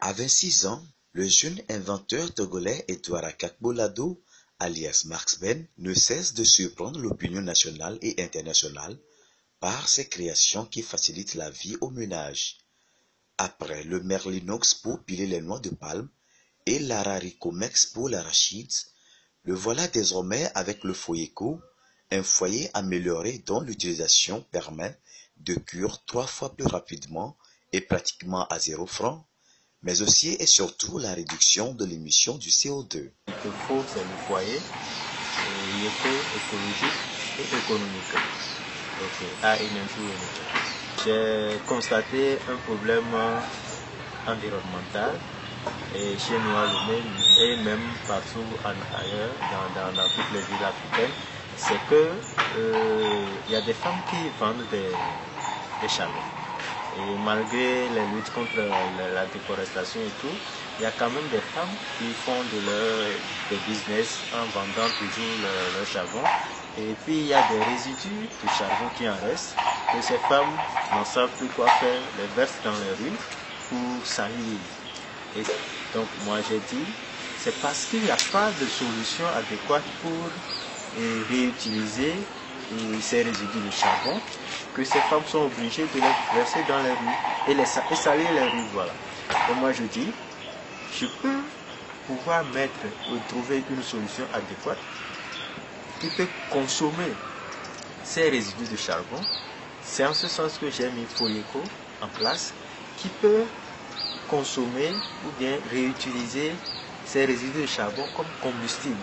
À 26 ans, le jeune inventeur togolais Edouard Akakbolado, alias Marx Ben, ne cesse de surprendre l'opinion nationale et internationale par ses créations qui facilitent la vie au ménage. Après le Merlinox pour piler les noix de palme et l'Araricomex pour l'arachide, le voilà désormais avec le Foyeco, un foyer amélioré dont l'utilisation permet de cuire 3 fois plus rapidement et pratiquement à 0 francs, mais aussi et surtout la réduction de l'émission du CO2. Ce qu'il faut, c'est le foyer, écologique et économique, donc à énergie renouvelable. J'ai constaté un problème environnemental et chez nous à Lomé et même partout ailleurs dans toutes les villes africaines, c'est que y a des femmes qui vendent des charbons. Et malgré les luttes contre la déforestation et tout, il y a quand même des femmes qui font des business en vendant toujours leur charbon. Et puis il y a des résidus de charbon qui en restent, que ces femmes n'en savent plus quoi faire, les versent dans les rues pour salir. Et donc moi j'ai dit, c'est parce qu'il n'y a pas de solution adéquate pour réutiliser ces résidus de charbon que ces femmes sont obligées de les verser dans les rues et salir les rues, voilà. Et moi je dis, je peux pouvoir trouver une solution adéquate qui peut consommer ces résidus de charbon. C'est en ce sens que j'ai mis Foyeco en place, qui peut consommer ou bien réutiliser ces résidus de charbon comme combustible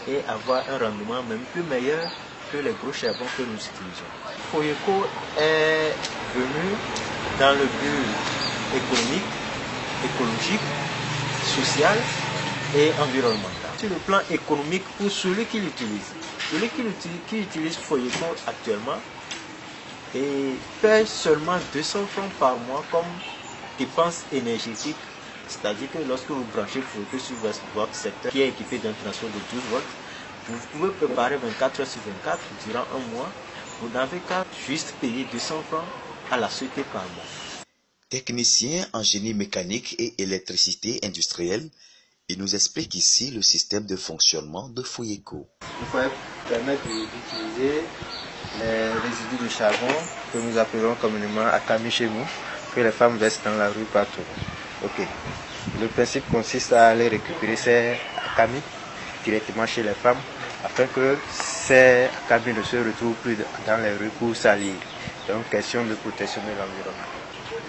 et avoir un rendement même plus meilleur que les gros charbons que nous utilisons. Foyeco est venu dans le but économique, écologique, social et environnemental. Sur le plan économique, pour celui qui l'utilise, qui utilise Foyeco actuellement et paye seulement 200 francs par mois comme dépense énergétique, c'est-à-dire que lorsque vous branchez Foyeco sur votre secteur qui est équipé d'un transfert de 12 volts, vous pouvez préparer 24 heures sur 24 durant un mois. Vous n'avez qu'à juste payer 200 francs à la société par mois. Technicien en génie mécanique et électricité industrielle, il nous explique ici le système de fonctionnement de Foyeco. Il faut permettre d'utiliser les résidus de charbon que nous appelons communément akami chez nous, que les femmes versent dans la rue partout. Ok. Le principe consiste à aller récupérer ces akami directement chez les femmes afin que ces akami ne se retrouvent plus dans les rues pour salir. Donc question de protection de l'environnement.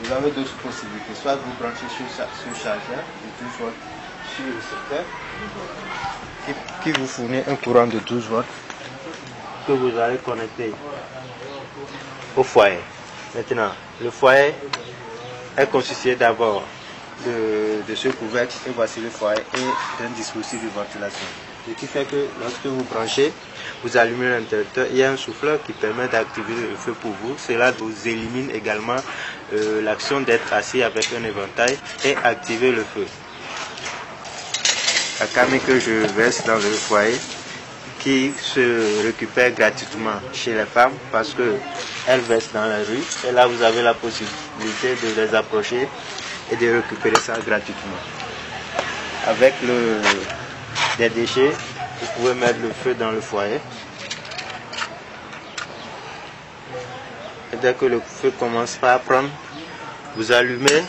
Vous avez d'autres possibilités, soit vous branchez sur chargeur de 12 volts sur le secteur qui vous fournit un courant de 12 volts que vous allez connecter au foyer. Maintenant, le foyer est constitué d'abord de ce couvercle, et voici le foyer, et d'un dispositif de ventilation. Ce qui fait que lorsque vous branchez, vous allumez l'interrupteur, il y a un souffleur qui permet d'activer le feu pour vous. Cela vous élimine également l'action d'être assis avec un éventail et activer le feu. La cami que je verse dans le foyer, qui se récupère gratuitement chez les femmes parce qu'elles versent dans la rue. Et là, vous avez la possibilité de les approcher et de récupérer ça gratuitement. Avec des déchets, vous pouvez mettre le feu dans le foyer. Et dès que le feu commence à prendre, vous allumez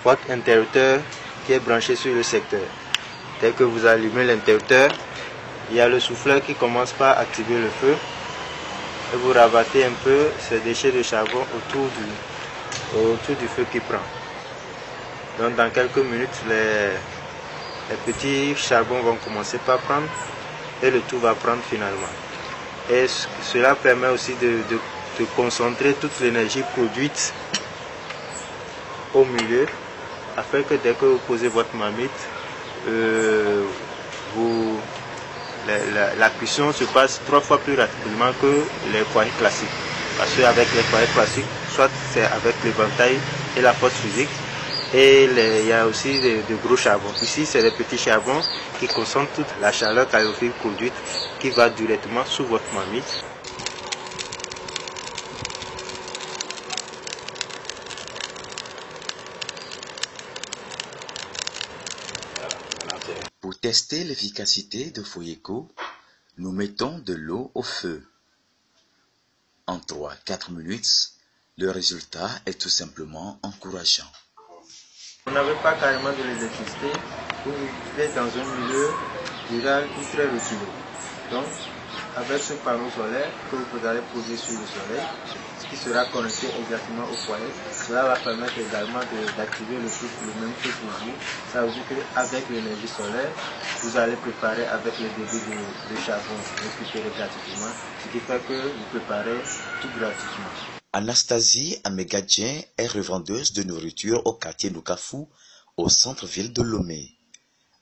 votre interrupteur qui est branché sur le secteur. Dès que vous allumez l'interrupteur, il y a le souffleur qui commence par activer le feu et vous rabattez un peu ces déchets de charbon autour du feu qui prend. Donc dans quelques minutes, les petits charbons vont commencer par prendre et le tout va prendre finalement. Et cela permet aussi de concentrer toute l'énergie produite au milieu afin que dès que vous posez votre marmite, la cuisson se passe 3 fois plus rapidement que les foyers classiques. Parce qu'avec les foyers classiques, soit c'est avec l'éventail et la force physique, et il y a aussi de gros charbons. Ici, c'est les petits charbons qui concentrent toute la chaleur calorifique produite qui va directement sous votre marmite. Pour tester l'efficacité de Foyeco, nous mettons de l'eau au feu. En 3-4 minutes, le résultat est tout simplement encourageant. Vous n'avez pas carrément de l'électricité, vous vivez dans un milieu rural ou très reculé. Donc, avec ce panneau solaire que vous allez poser sur le soleil, qui sera connecté exactement au foyer, cela va permettre également d'activer le même feu pour vous. Ça veut dire qu'avec l'énergie solaire, vous allez préparer avec les débits de charbon récupérés gratuitement, ce qui fait que vous préparez tout gratuitement. Anastasie Amegadjen est revendeuse de nourriture au quartier Nukafu, au centre-ville de Lomé.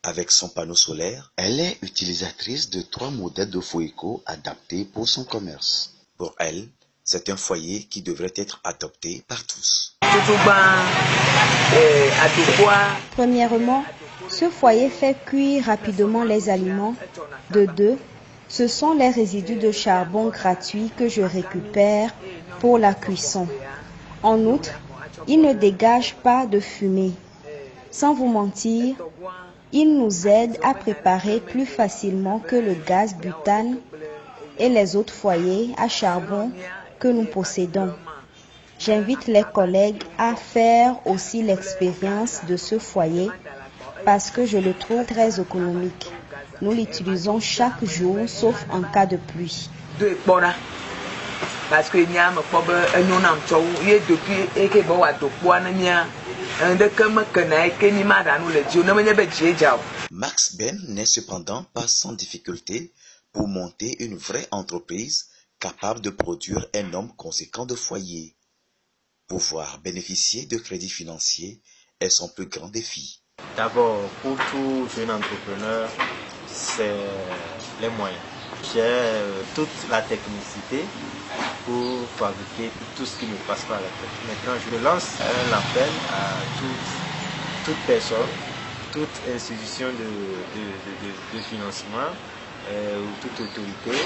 Avec son panneau solaire, elle est utilisatrice de 3 modèles de Foyeco adaptés pour son commerce. Pour elle, c'est un foyer qui devrait être adopté par tous. Premièrement, ce foyer fait cuire rapidement les aliments. De 2, ce sont les résidus de charbon gratuits que je récupère pour la cuisson. En outre, il ne dégage pas de fumée. Sans vous mentir, il nous aide à préparer plus facilement que le gaz butane et les autres foyers à charbon que nous possédons. J'invite les collègues à faire aussi l'expérience de ce foyer parce que je le trouve très économique. Nous l'utilisons chaque jour sauf en cas de pluie. Parce que Max Ben n'est cependant pas sans difficulté pour monter une vraie entreprise capable de produire un nombre conséquent de foyers. Pouvoir bénéficier de crédits financiers est son plus grand défi. D'abord, pour tout jeune entrepreneur, c'est les moyens. J'ai toute la technicité pour fabriquer tout ce qui me passe par la tête. Maintenant, je lance un appel à toute personne, toute institution de financement ou toute autorité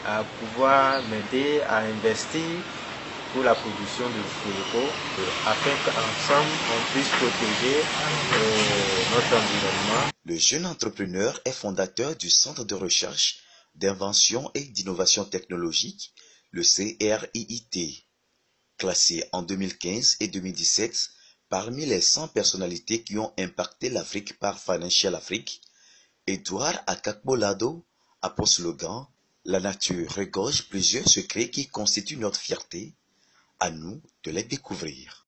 à pouvoir m'aider à investir pour la production de Foyeco afin qu'ensemble on puisse protéger notre environnement. Le jeune entrepreneur est fondateur du Centre de recherche, d'invention et d'innovation technologique, le CRIIT. Classé en 2015 et 2017 parmi les 100 personnalités qui ont impacté l'Afrique par Financial Afrique, Edouard Akakbolado a pour slogan « La nature regorge plusieurs secrets qui constituent notre fierté. À nous de les découvrir ».